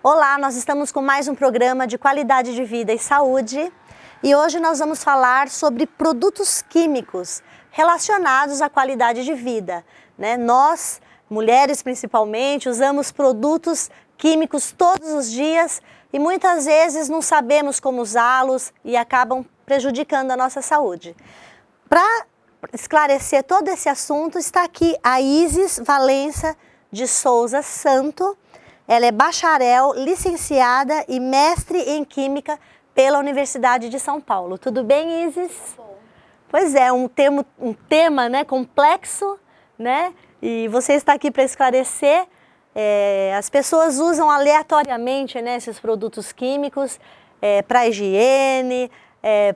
Olá, nós estamos com mais um programa de qualidade de vida e saúde e hoje nós vamos falar sobre produtos químicos relacionados à qualidade de vida, né? Nós, mulheres principalmente, usamos produtos químicos todos os dias e muitas vezes não sabemos como usá-los e acabam prejudicando a nossa saúde. Para esclarecer todo esse assunto, está aqui a Isis Valença de Souza Santo. Ela é bacharel, licenciada e mestre em Química pela Universidade de São Paulo. Tudo bem, Isis? Bom. Pois é, um tema né, complexo, né? E você está aqui para esclarecer. As pessoas usam aleatoriamente, né, esses produtos químicos para higiene,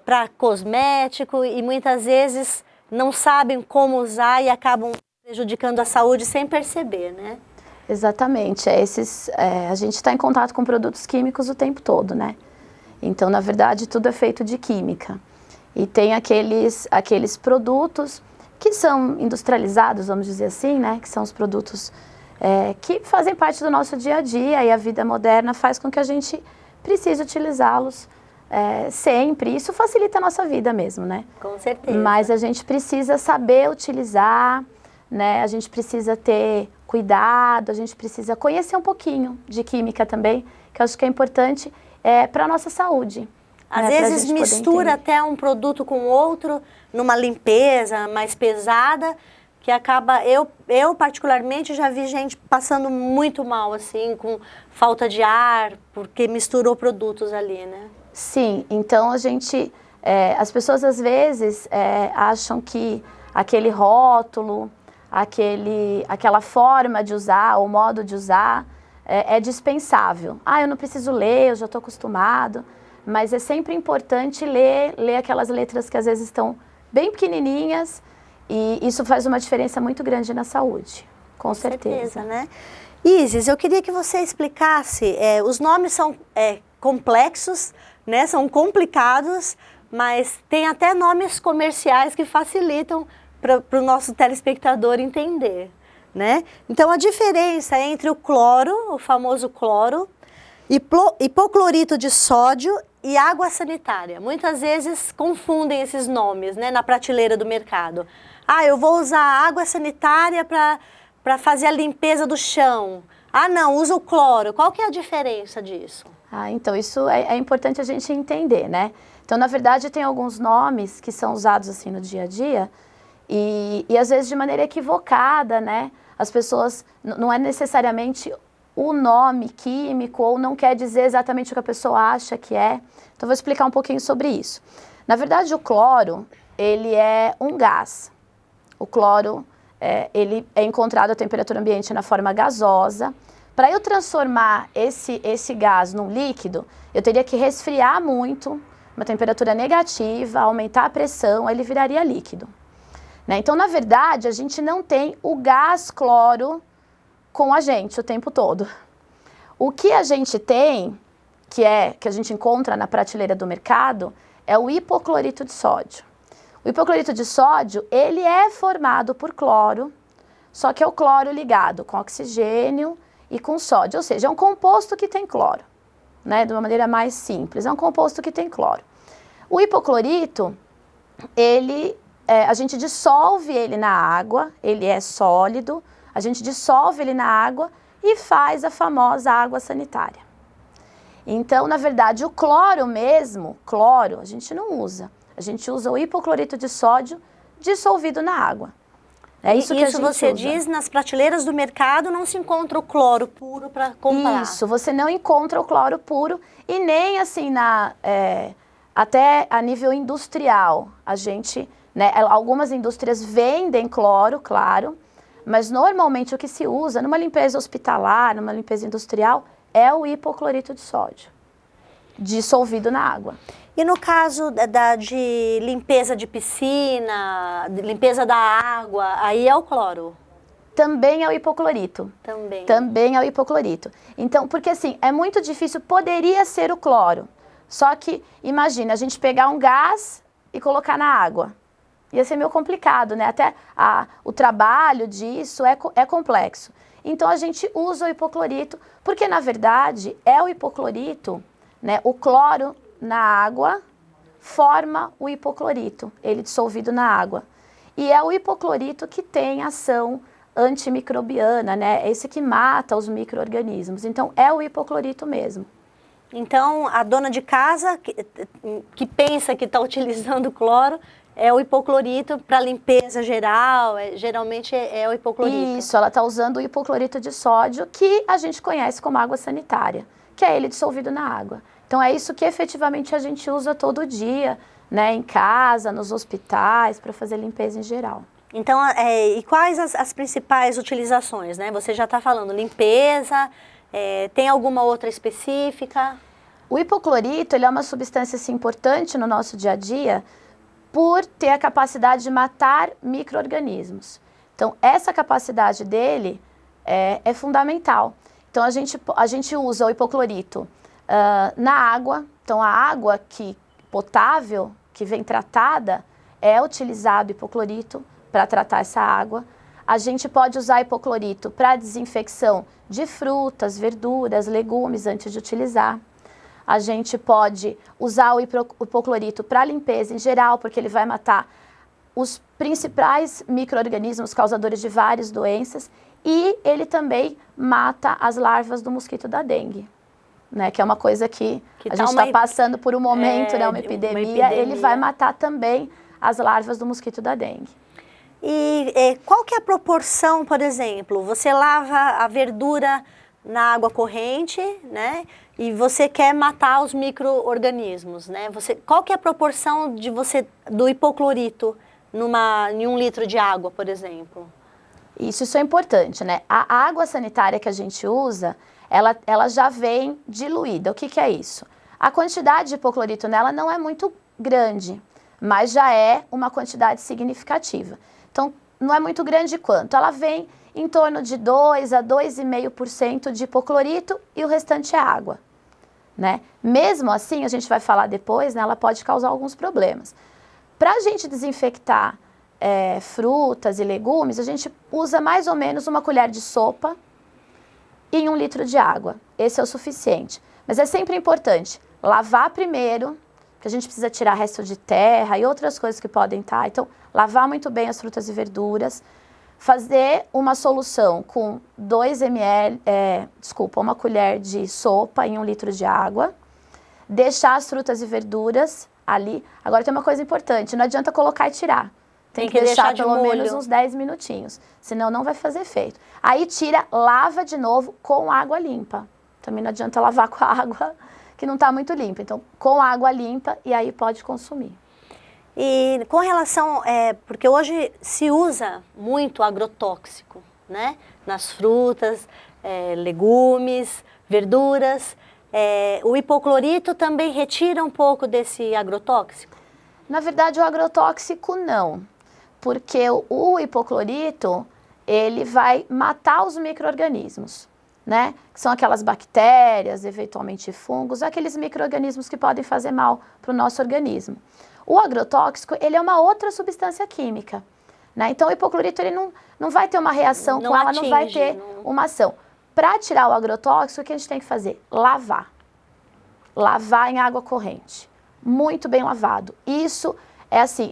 para cosmético e muitas vezes não sabem como usar e acabam prejudicando a saúde sem perceber, né? Exatamente, a gente está em contato com produtos químicos o tempo todo, né? Então, na verdade, tudo é feito de química. E tem aqueles produtos que são industrializados, vamos dizer assim, né? Que são os produtos que fazem parte do nosso dia a dia e a vida moderna faz com que a gente precise utilizá-los sempre. Isso facilita a nossa vida mesmo, né? Com certeza. Mas a gente precisa saber utilizar, né? A gente precisa ter cuidado, a gente precisa conhecer um pouquinho de química também, que eu acho que é importante para a nossa saúde. Às vezes mistura até um produto com outro numa limpeza mais pesada, que acaba, eu particularmente já vi gente passando muito mal, assim, com falta de ar, porque misturou produtos ali, né? Sim, então as pessoas às vezes acham que aquele rótulo, aquela forma de usar, o modo de usar, é dispensável. Eu não preciso ler, eu já estou acostumado. Mas é sempre importante ler aquelas letras que às vezes estão bem pequenininhas e isso faz uma diferença muito grande na saúde, com certeza, né? Isis, eu queria que você explicasse, os nomes são complexos, né? São complicados, mas tem até nomes comerciais que facilitam para o nosso telespectador entender, né? Então, a diferença entre o cloro, o famoso cloro, hipoclorito de sódio e água sanitária. Muitas vezes confundem esses nomes, né, na prateleira do mercado. Eu vou usar água sanitária para fazer a limpeza do chão. Não, usa o cloro. Qual que é a diferença disso? Então, isso é importante a gente entender, né? Então, na verdade, tem alguns nomes que são usados assim no dia a dia, e às vezes de maneira equivocada, né? As pessoas, não é necessariamente o nome químico ou não quer dizer exatamente o que a pessoa acha que é. Então, vou explicar um pouquinho sobre isso. Na verdade, o cloro, ele é um gás. O cloro, ele é encontrado à temperatura ambiente na forma gasosa. Para eu transformar esse gás num líquido, eu teria que resfriar muito, uma temperatura negativa, aumentar a pressão, aí ele viraria líquido. Né? Então, na verdade, a gente não tem o gás cloro com a gente o tempo todo. O que a gente tem, que a gente encontra na prateleira do mercado, é o hipoclorito de sódio. O hipoclorito de sódio, ele é formado por cloro, só que é o cloro ligado com oxigênio e com sódio, ou seja, é um composto que tem cloro, né? De uma maneira mais simples, é um composto que tem cloro. O hipoclorito, a gente dissolve ele na água, ele é sólido, a gente dissolve ele na água e faz a famosa água sanitária. Então, na verdade, o cloro mesmo, a gente não usa. A gente usa o hipoclorito de sódio dissolvido na água. É isso que a gente você usa. diz, nas prateleiras do mercado não se encontra o cloro puro para comprar. Isso, você não encontra o cloro puro e nem assim, até a nível industrial. A gente, né, algumas indústrias vendem cloro, claro, mas normalmente o que se usa numa limpeza hospitalar, numa limpeza industrial, é o hipoclorito de sódio, dissolvido na água. E no caso de limpeza de piscina, de limpeza da água, aí é o cloro? Também é o hipoclorito. Também é o hipoclorito. Então, porque assim, é muito difícil, poderia ser o cloro. Só que, imagina, a gente pegar um gás e colocar na água. Ia ser meio complicado, né? Até o trabalho disso é complexo. Então a gente usa o hipoclorito, porque na verdade é o hipoclorito, né? O cloro na água forma o hipoclorito, ele dissolvido na água. E é o hipoclorito que tem ação antimicrobiana, né? É esse que mata os micro-organismos. Então é o hipoclorito mesmo. Então, a dona de casa que pensa que está utilizando cloro, é o hipoclorito para limpeza geral, geralmente é o hipoclorito. Isso, ela está usando o hipoclorito de sódio, que a gente conhece como água sanitária, que é ele dissolvido na água. Então é isso que efetivamente a gente usa todo dia, né, em casa, nos hospitais, para fazer limpeza em geral. Então, e quais as principais utilizações, né? Você já está falando limpeza, tem alguma outra específica? O hipoclorito, ele é uma substância assim, importante no nosso dia a dia por ter a capacidade de matar micro-organismos. Então, essa capacidade dele é fundamental. Então, a gente usa o hipoclorito na água. Então, a água potável, que vem tratada, é utilizado hipoclorito para tratar essa água. A gente pode usar hipoclorito para desinfecção de frutas, verduras, legumes antes de utilizar. A gente pode usar o hipoclorito para limpeza em geral, porque ele vai matar os principais micro-organismos causadores de várias doenças, e ele também mata as larvas do mosquito da dengue, né? Que é uma coisa que a gente está passando por um momento, né? Uma epidemia, ele vai matar também as larvas do mosquito da dengue. E qual que é a proporção, por exemplo, você lava a verdura na água corrente, né? E você quer matar os micro-organismos, né? Qual que é a proporção do hipoclorito em 1 litro de água, por exemplo? Isso é importante, né? A água sanitária que a gente usa, ela já vem diluída. O que é isso? A quantidade de hipoclorito nela não é muito grande, mas já é uma quantidade significativa. Então, não é muito grande quanto? Ela vem em torno de 2 a 2,5% de hipoclorito e o restante é água, né? Mesmo assim, a gente vai falar depois, né, ela pode causar alguns problemas. Para a gente desinfectar frutas e legumes, a gente usa mais ou menos 1 colher de sopa em 1 litro de água. Esse é o suficiente. Mas é sempre importante lavar primeiro, que a gente precisa tirar resto de terra e outras coisas que podem estar. Então, lavar muito bem as frutas e verduras. Fazer uma solução com 1 colher de sopa em 1 litro de água. Deixar as frutas e verduras ali. Agora tem uma coisa importante, não adianta colocar e tirar. Tem que deixar pelo menos uns 10 minutinhos, senão não vai fazer efeito. Aí tira, lava de novo com água limpa. Também não adianta lavar com a água que não está muito limpa. Então, com água limpa e aí pode consumir. E com relação, porque hoje se usa muito agrotóxico, né? Nas frutas, legumes, verduras. O hipoclorito também retira um pouco desse agrotóxico? Na verdade, o agrotóxico não, porque o hipoclorito, ele vai matar os micro-organismos, né? Que são aquelas bactérias, eventualmente fungos, aqueles micro-organismos que podem fazer mal para o nosso organismo. O agrotóxico, ele é uma outra substância química, né? Então, o hipoclorito, ele não vai ter uma reação com ela, não vai ter uma ação. Para tirar o agrotóxico, o que a gente tem que fazer? Lavar. Lavar em água corrente. Muito bem lavado. Isso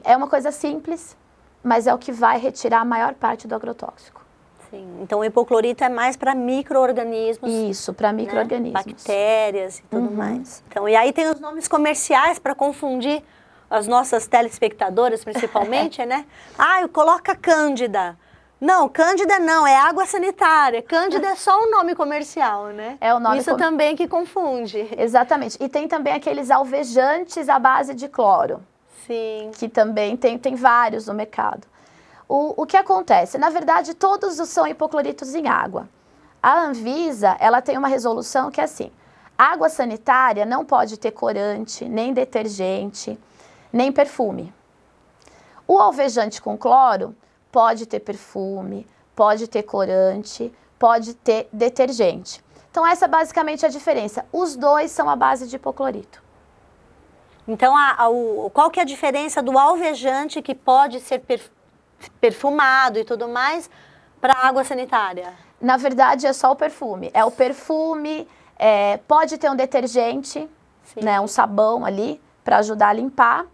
é uma coisa simples, mas é o que vai retirar a maior parte do agrotóxico. Sim. Então, o hipoclorito é mais para micro-organismos. Isso, para micro-organismos. Né? Bactérias e tudo mais. Então, e aí tem os nomes comerciais para confundir as nossas telespectadoras, principalmente, né? Coloca Cândida. Não, Cândida não, é água sanitária. Cândida é só um nome comercial, né? É o nome Isso também que confunde. Exatamente. E tem também aqueles alvejantes à base de cloro. Sim. Que também tem vários no mercado. O que acontece? Na verdade, todos são hipocloritos em água. A Anvisa, ela tem uma resolução que é assim: água sanitária não pode ter corante, nem detergente, nem perfume. O alvejante com cloro pode ter perfume, pode ter corante, pode ter detergente. Então, essa basicamente é a diferença. Os dois são a base de hipoclorito. Então, qual que é a diferença do alvejante, que pode ser perfumado e tudo mais, para a água sanitária? Na verdade, é só o perfume. É o perfume, pode ter um detergente, né, um sabão ali, para ajudar a limpar,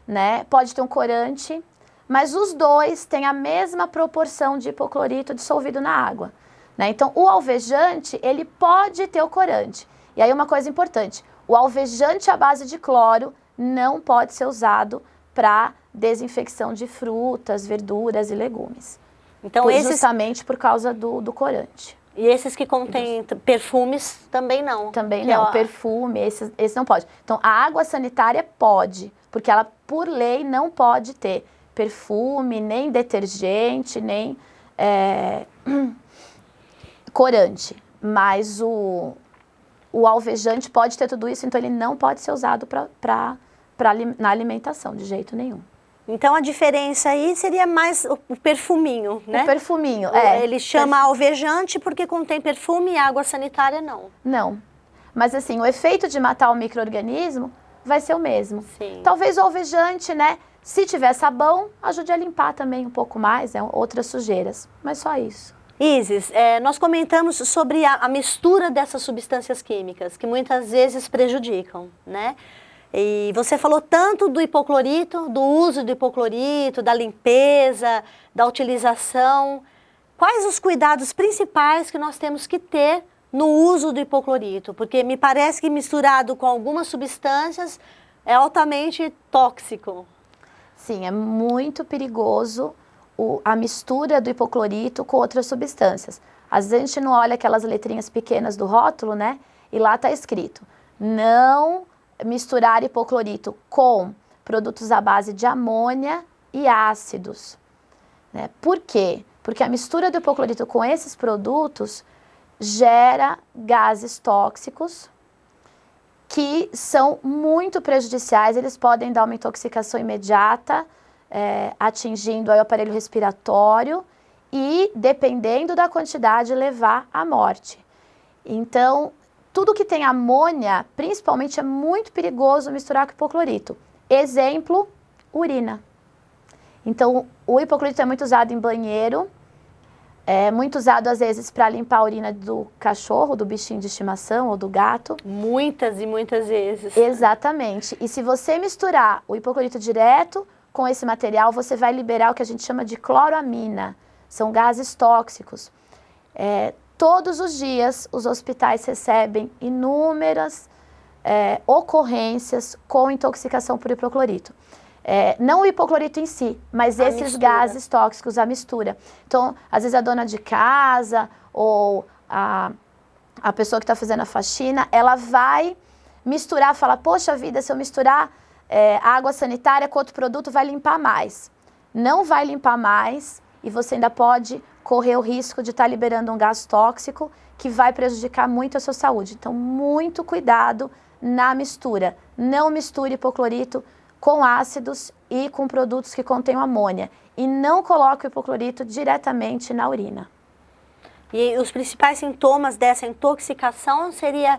né? Pode ter um corante, mas os dois têm a mesma proporção de hipoclorito dissolvido na água, né? Então, o alvejante, ele pode ter o corante. E aí, uma coisa importante, o alvejante à base de cloro não pode ser usado para desinfecção de frutas, verduras e legumes. Então, justamente por causa do corante. E esses que contêm perfumes também não? Também não, perfume, esse não pode. Então, a água sanitária pode, porque ela, por lei, não pode ter perfume, nem detergente, nem corante. Mas o alvejante pode ter tudo isso, então ele não pode ser usado na alimentação, de jeito nenhum. Então, a diferença aí seria mais o perfuminho, né? O perfuminho, Ele chama alvejante porque contém perfume e água sanitária não. Não. Mas assim, o efeito de matar o micro-organismo vai ser o mesmo. Sim. Talvez o alvejante, né? Se tiver sabão, ajude a limpar também um pouco mais, outras sujeiras. Mas só isso. Isis, nós comentamos sobre a mistura dessas substâncias químicas, que muitas vezes prejudicam, né? E você falou tanto do hipoclorito, do uso do hipoclorito, da limpeza, da utilização. Quais os cuidados principais que nós temos que ter no uso do hipoclorito? Porque me parece que misturado com algumas substâncias é altamente tóxico. Sim, é muito perigoso a mistura do hipoclorito com outras substâncias. Às vezes a gente não olha aquelas letrinhas pequenas do rótulo, né? E lá está escrito, não misturar hipoclorito com produtos à base de amônia e ácidos. Né? Por quê? Porque a mistura do hipoclorito com esses produtos gera gases tóxicos que são muito prejudiciais, eles podem dar uma intoxicação imediata, atingindo aí o aparelho respiratório e, dependendo da quantidade, levar à morte. Então, tudo que tem amônia, principalmente, é muito perigoso misturar com hipoclorito. Exemplo, urina. Então, o hipoclorito é muito usado em banheiro, é muito usado, às vezes, para limpar a urina do cachorro, do bichinho de estimação ou do gato. Muitas e muitas vezes. Exatamente. E se você misturar o hipoclorito direto com esse material, você vai liberar o que a gente chama de cloroamina. São gases tóxicos. Todos os dias, os hospitais recebem inúmeras ocorrências com intoxicação por hipoclorito. Não o hipoclorito em si, mas esses gases tóxicos, a mistura. Então, às vezes a dona de casa ou a pessoa que está fazendo a faxina, ela vai misturar, fala, poxa vida, se eu misturar água sanitária com outro produto, vai limpar mais. Não vai limpar mais e você ainda pode correr o risco de estar liberando um gás tóxico que vai prejudicar muito a sua saúde. Então, muito cuidado na mistura. Não misture hipoclorito com ácidos e com produtos que contenham amônia. E não coloque o hipoclorito diretamente na urina. E os principais sintomas dessa intoxicação seria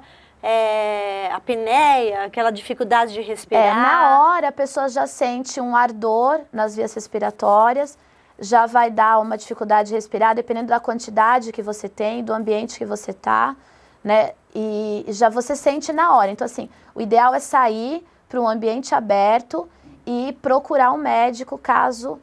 a apneia, aquela dificuldade de respirar? Na hora a pessoa já sente um ardor nas vias respiratórias, já vai dar uma dificuldade de respirar, dependendo da quantidade que você tem, do ambiente que você está, né? E já você sente na hora. Então, assim, o ideal é sair para um ambiente aberto e procurar um médico caso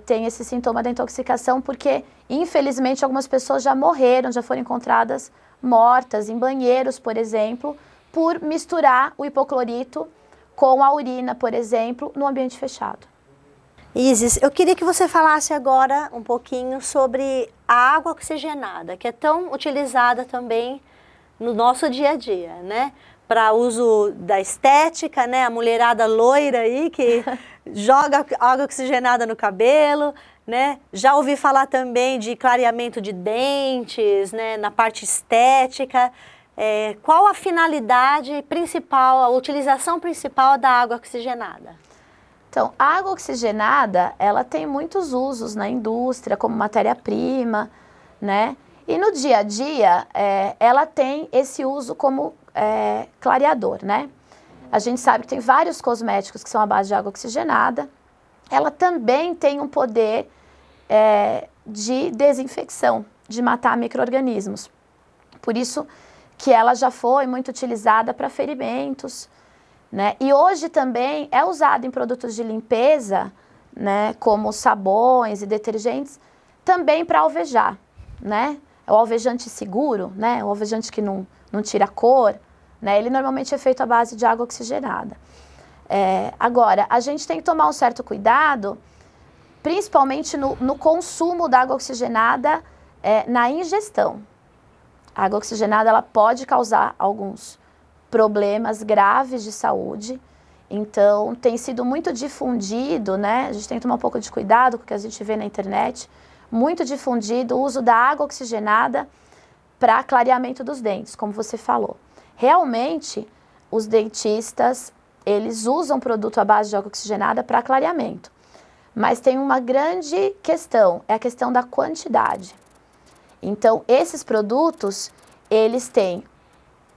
tenha esse sintoma da intoxicação, porque, infelizmente, algumas pessoas já morreram, já foram encontradas mortas em banheiros, por exemplo, por misturar o hipoclorito com a urina, por exemplo, no ambiente fechado. Isis, eu queria que você falasse agora um pouquinho sobre a água oxigenada, que é tão utilizada também no nosso dia a dia, né? Para uso da estética, né? A mulherada loira aí que joga água oxigenada no cabelo, né? Já ouvi falar também de clareamento de dentes, né? Na parte estética. Qual a finalidade principal, a utilização principal da água oxigenada? Então, a água oxigenada, ela tem muitos usos na indústria, como matéria-prima, né? E no dia a dia, ela tem esse uso como clareador, né? A gente sabe que tem vários cosméticos que são à base de água oxigenada. Ela também tem um poder de desinfecção. de matar micro-organismos. Por isso que ela já foi muito utilizada para ferimentos, né? E hoje também é usada em produtos de limpeza, né, como sabões e detergentes, também para alvejar, né? É o alvejante seguro, né? O alvejante que não tira cor, né? Ele normalmente é feito à base de água oxigenada. Agora, a gente tem que tomar um certo cuidado, principalmente no consumo da água oxigenada na ingestão. A água oxigenada ela pode causar alguns problemas graves de saúde, então tem sido muito difundido, né? A gente tem que tomar um pouco de cuidado com o que a gente vê na internet, muito difundido o uso da água oxigenada para clareamento dos dentes, como você falou. Realmente, os dentistas, eles usam produto à base de água oxigenada para clareamento, mas tem uma grande questão, é a questão da quantidade. Então, esses produtos, eles têm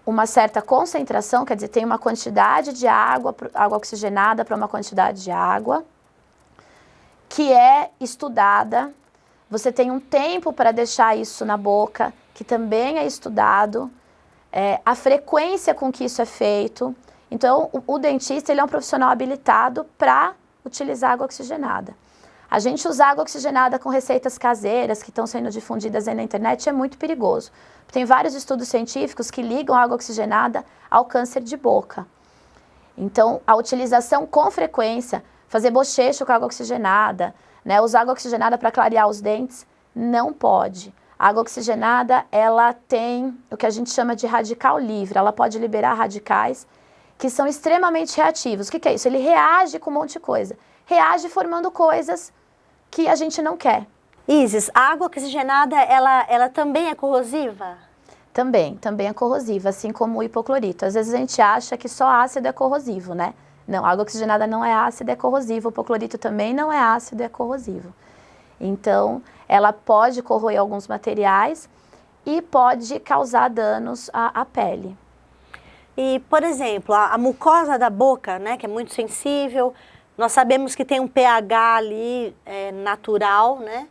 uma certa concentração, quer dizer, tem uma quantidade de água oxigenada para uma quantidade de água, que é estudada. Você tem um tempo para deixar isso na boca, que também é estudado, a frequência com que isso é feito. Então, o dentista ele é um profissional habilitado para utilizar água oxigenada. A gente usar água oxigenada com receitas caseiras que estão sendo difundidas aí na internet é muito perigoso. Tem vários estudos científicos que ligam a água oxigenada ao câncer de boca. Então, a utilização com frequência, fazer bochecho com água oxigenada, né, usar água oxigenada para clarear os dentes, não pode. A água oxigenada, ela tem o que a gente chama de radical livre. Ela pode liberar radicais que são extremamente reativos. O que é isso? Ele reage com um monte de coisa. Reage formando coisas que a gente não quer. Isis, a água oxigenada, ela também é corrosiva? Também é corrosiva, assim como o hipoclorito. Às vezes a gente acha que só ácido é corrosivo, né? Não, a água oxigenada não é ácida, é corrosiva. O hipoclorito também não é ácido, é corrosivo. Então, ela pode corroer alguns materiais e pode causar danos à pele. E, por exemplo, a mucosa da boca, né, que é muito sensível, nós sabemos que tem um pH ali natural, né?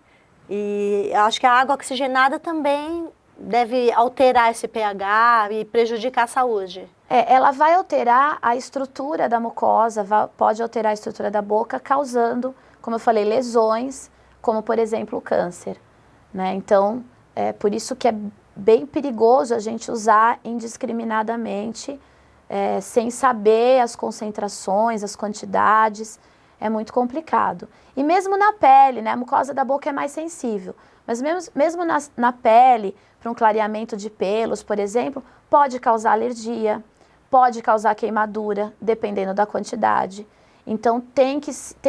E eu acho que a água oxigenada também deve alterar esse pH e prejudicar a saúde. Ela vai alterar a estrutura da mucosa, pode alterar a estrutura da boca, causando, como eu falei, lesões, como, por exemplo, o câncer, né? Então, é por isso que é bem perigoso a gente usar indiscriminadamente, sem saber as concentrações, as quantidades, é muito complicado. E mesmo na pele, né, a mucosa da boca é mais sensível, mas mesmo na pele, para um clareamento de pelos, por exemplo, pode causar alergia, pode causar queimadura, dependendo da quantidade. Então tem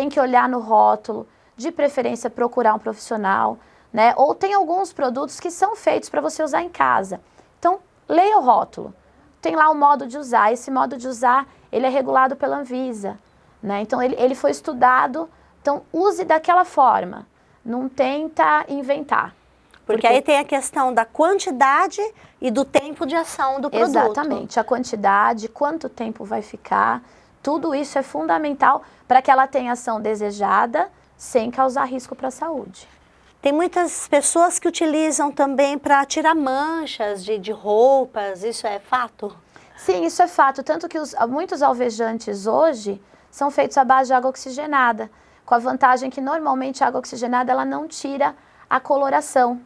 que olhar no rótulo, de preferência procurar um profissional, né? Ou tem alguns produtos que são feitos para você usar em casa. Então, leia o rótulo. Tem lá o modo de usar. Esse modo de usar, ele é regulado pela Anvisa, né? Então, ele foi estudado. Então, use daquela forma. Não tenta inventar. Porque aí tem a questão da quantidade e do tempo de ação do produto. Exatamente. A quantidade, quanto tempo vai ficar, tudo isso é fundamental para que ela tenha ação desejada sem causar risco para a saúde. Tem muitas pessoas que utilizam também para tirar manchas de roupas, isso é fato? Sim, isso é fato. Tanto que muitos alvejantes hoje são feitos à base de água oxigenada, com a vantagem que normalmente a água oxigenada ela não tira a coloração,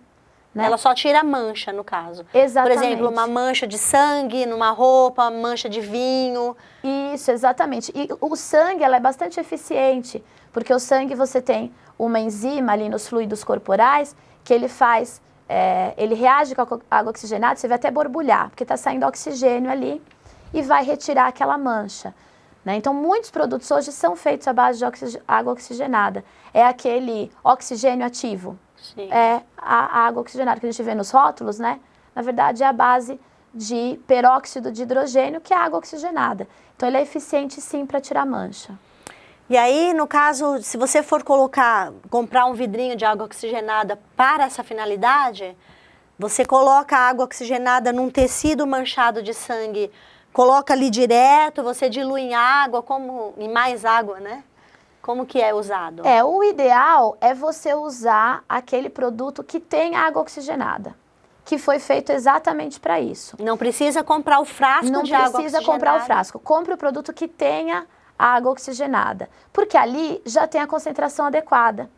né? Ela só tira a mancha, no caso. Exatamente. Por exemplo, uma mancha de sangue numa roupa, mancha de vinho. Isso, exatamente. E o sangue ela é bastante eficiente, porque o sangue você tem uma enzima ali nos fluidos corporais que ele faz, ele reage com a água oxigenada, você vai até borbulhar, porque está saindo oxigênio ali e vai retirar aquela mancha, né? Então, muitos produtos hoje são feitos à base de água oxigenada. É aquele oxigênio ativo. Sim. É a água oxigenada que a gente vê nos rótulos, né? Na verdade, é a base de peróxido de hidrogênio, que é a água oxigenada. Então, ele é eficiente, sim, para tirar mancha. E aí, no caso, se você for comprar um vidrinho de água oxigenada para essa finalidade, você coloca a água oxigenada num tecido manchado de sangue, coloca ali direto, você dilui em água, em mais água, né? Como que é usado? O ideal é você usar aquele produto que tem água oxigenada, que foi feito exatamente para isso. Não precisa comprar o frasco de água oxigenada? Não precisa comprar o frasco. Compre o produto que tenha água oxigenada, porque ali já tem a concentração adequada,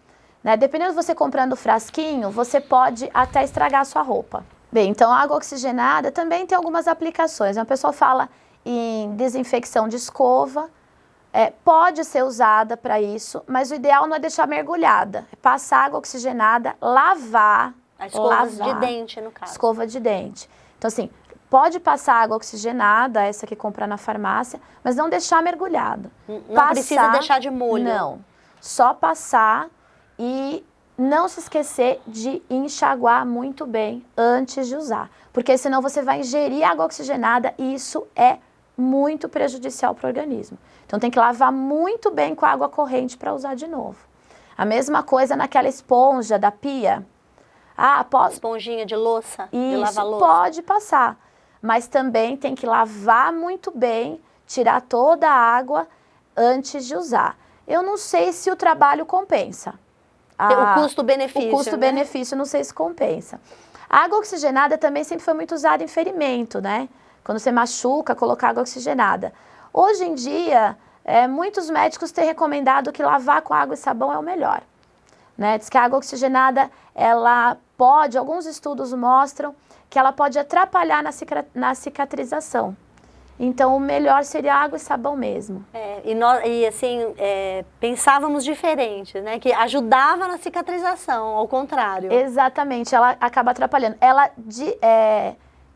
né? Dependendo de você comprando o frasquinho, você pode até estragar a sua roupa. Bem, então a água oxigenada também tem algumas aplicações. O pessoal fala em desinfecção de escova, pode ser usada para isso, mas o ideal não é deixar mergulhada, é passar água oxigenada, lavar. A escova de dente, no caso. Escova de dente. Então, assim, pode passar água oxigenada, essa que compra na farmácia, mas não deixar mergulhado. Não precisa deixar de molho. Não, só passar e não se esquecer de enxaguar muito bem antes de usar, porque senão você vai ingerir água oxigenada e isso é muito prejudicial para o organismo. Então tem que lavar muito bem com água corrente para usar de novo. A mesma coisa naquela esponja da pia. Esponjinha de louça, de lavar louça. Pode passar, mas também tem que lavar muito bem, tirar toda a água antes de usar. Eu não sei se o trabalho compensa. O custo-benefício, O custo-benefício, não sei se compensa. A água oxigenada também sempre foi muito usada em ferimento, né? Quando você machuca, colocar água oxigenada. Hoje em dia, muitos médicos têm recomendado que lavar com água e sabão é o melhor, né? Diz que a água oxigenada, alguns estudos mostram que ela pode atrapalhar na cicatrização. Então, o melhor seria água e sabão mesmo. Pensávamos diferente, né? Que ajudava na cicatrização, ao contrário. Exatamente, ela acaba atrapalhando. Ela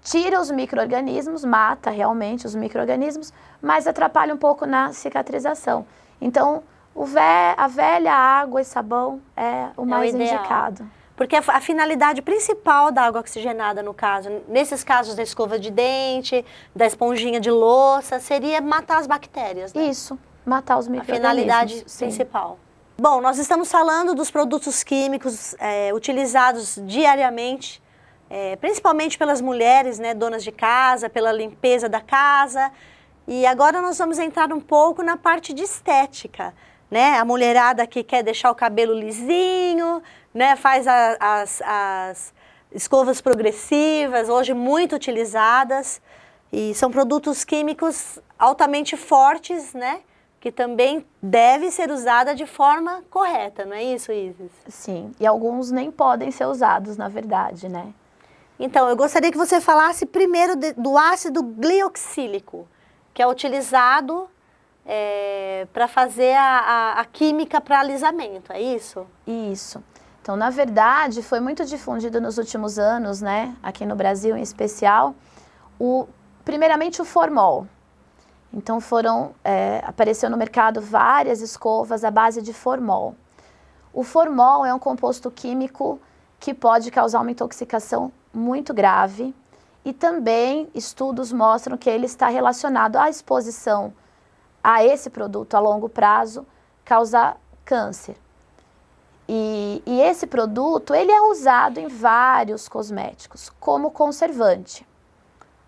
tira os micro-organismos, mata realmente os micro-organismos, mas atrapalha um pouco na cicatrização. Então, a velha água e sabão é o mais indicado. Porque a finalidade principal da água oxigenada, no caso, nesses casos da escova de dente, da esponjinha de louça, seria matar as bactérias, né? Isso, matar os micro-organismos. A finalidade principal. Bom, nós estamos falando dos produtos químicos utilizados diariamente, principalmente pelas mulheres, né, donas de casa, pela limpeza da casa. E agora nós vamos entrar um pouco na parte de estética, né? A mulherada que quer deixar o cabelo lisinho, né, faz as escovas progressivas, hoje muito utilizadas, e são produtos químicos altamente fortes, né, que também deve ser usada de forma correta, não é isso, Isis? Sim, e alguns nem podem ser usados, na verdade, né? Então, eu gostaria que você falasse primeiro do ácido glioxílico, que é utilizado para fazer a química para alisamento, é isso? Isso. Então, na verdade, foi muito difundido nos últimos anos, né, aqui no Brasil em especial, primeiramente o formol. Então, apareceu no mercado várias escovas à base de formol. O formol é um composto químico que pode causar uma intoxicação muito grave e também estudos mostram que ele está relacionado à exposição a esse produto a longo prazo, causar câncer. E esse produto, ele é usado em vários cosméticos como conservante.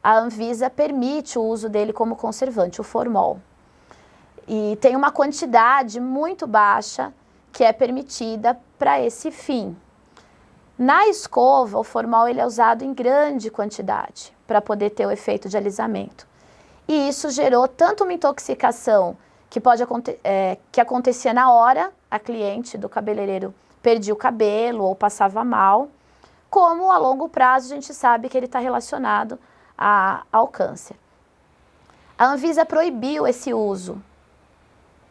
A Anvisa permite o uso dele como conservante, o formol. E tem uma quantidade muito baixa que é permitida para esse fim. Na escova, o formol ele é usado em grande quantidade para poder ter o efeito de alisamento. E isso gerou tanto uma intoxicação que acontecia na hora, a cliente do cabeleireiro perdia o cabelo ou passava mal, como a longo prazo a gente sabe que ele está relacionado ao câncer. A Anvisa proibiu esse uso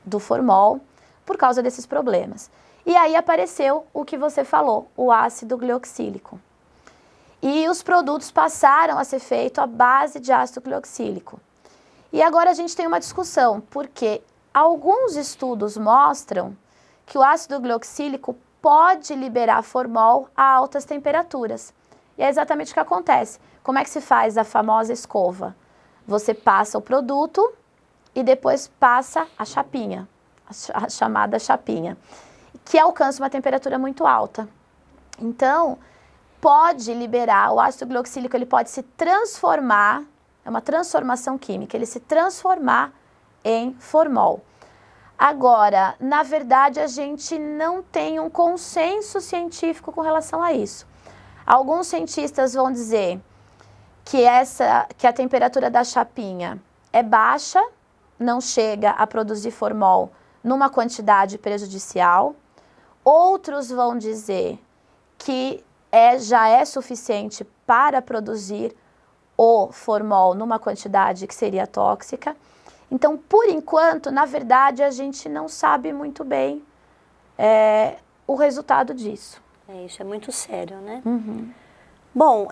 do formol por causa desses problemas. E aí apareceu o que você falou, o ácido glioxílico. E os produtos passaram a ser feitos à base de ácido glioxílico. E agora a gente tem uma discussão, porque alguns estudos mostram que o ácido glioxílico pode liberar formol a altas temperaturas. E é exatamente o que acontece. Como é que se faz a famosa escova? Você passa o produto e depois passa a chapinha, a chamada chapinha, que alcança uma temperatura muito alta. Então, pode liberar, o ácido glioxílico ele pode se transformar, é uma transformação química, ele se transformar em formol. Agora, na verdade, a gente não tem um consenso científico com relação a isso. Alguns cientistas vão dizer que a temperatura da chapinha é baixa, não chega a produzir formol numa quantidade prejudicial. Outros vão dizer que já é suficiente para produzir o formol numa quantidade que seria tóxica. Então, por enquanto, na verdade, a gente não sabe muito bem o resultado disso. Isso é muito sério, né? Uhum. Bom,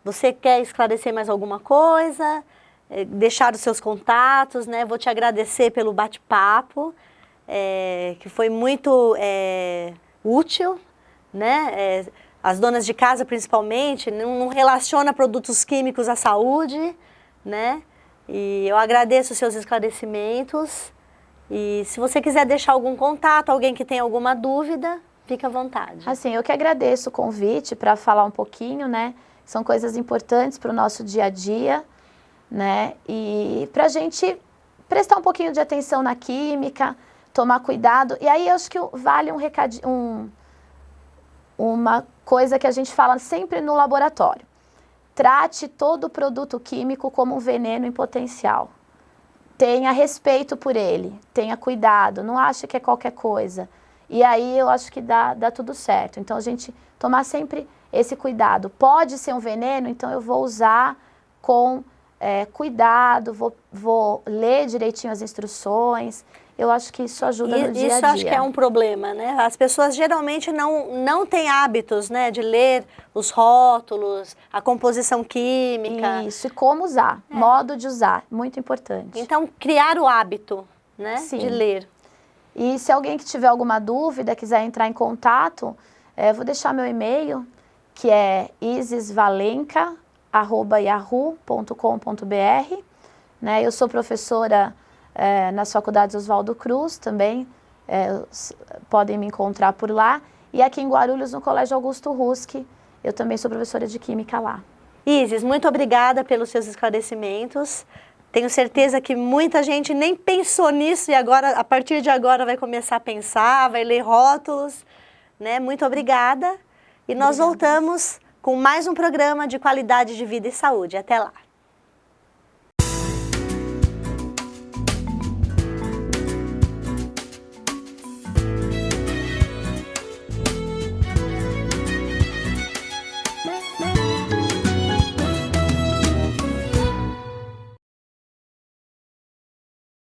você quer esclarecer mais alguma coisa? Deixar os seus contatos, né? Vou te agradecer pelo bate-papo, que foi muito útil, né? As donas de casa, principalmente, não relacionam produtos químicos à saúde, né? E eu agradeço os seus esclarecimentos. E se você quiser deixar algum contato, alguém que tenha alguma dúvida, fique à vontade. Assim, eu que agradeço o convite para falar um pouquinho, né? São coisas importantes para o nosso dia a dia, né? E para a gente prestar um pouquinho de atenção na química, tomar cuidado. E aí eu acho que vale um recadinho, uma coisa que a gente fala sempre no laboratório. Trate todo produto químico como um veneno em potencial. Tenha respeito por ele, tenha cuidado, não ache que é qualquer coisa. E aí eu acho que dá tudo certo. Então a gente tomar sempre esse cuidado. Pode ser um veneno, então eu vou usar com cuidado, vou ler direitinho as instruções. Eu acho que isso ajuda no dia a dia. Isso acho que é um problema, né? As pessoas geralmente não têm hábitos, né, de ler os rótulos, a composição química. Isso, e como usar, modo de usar, muito importante. Então, criar o hábito, né, de ler. E se alguém que tiver alguma dúvida, quiser entrar em contato, vou deixar meu e-mail, que é isisvalenca@yahoo.com.br, né? Eu sou professora nas faculdades Oswaldo Cruz também, podem me encontrar por lá. E aqui em Guarulhos, no Colégio Augusto Rusque, eu também sou professora de Química lá. Isis, muito obrigada pelos seus esclarecimentos. Tenho certeza que muita gente nem pensou nisso e agora, a partir de agora, vai começar a pensar, vai ler rótulos, né? Muito obrigada. E nós voltamos com mais um programa de qualidade de vida e saúde. Até lá.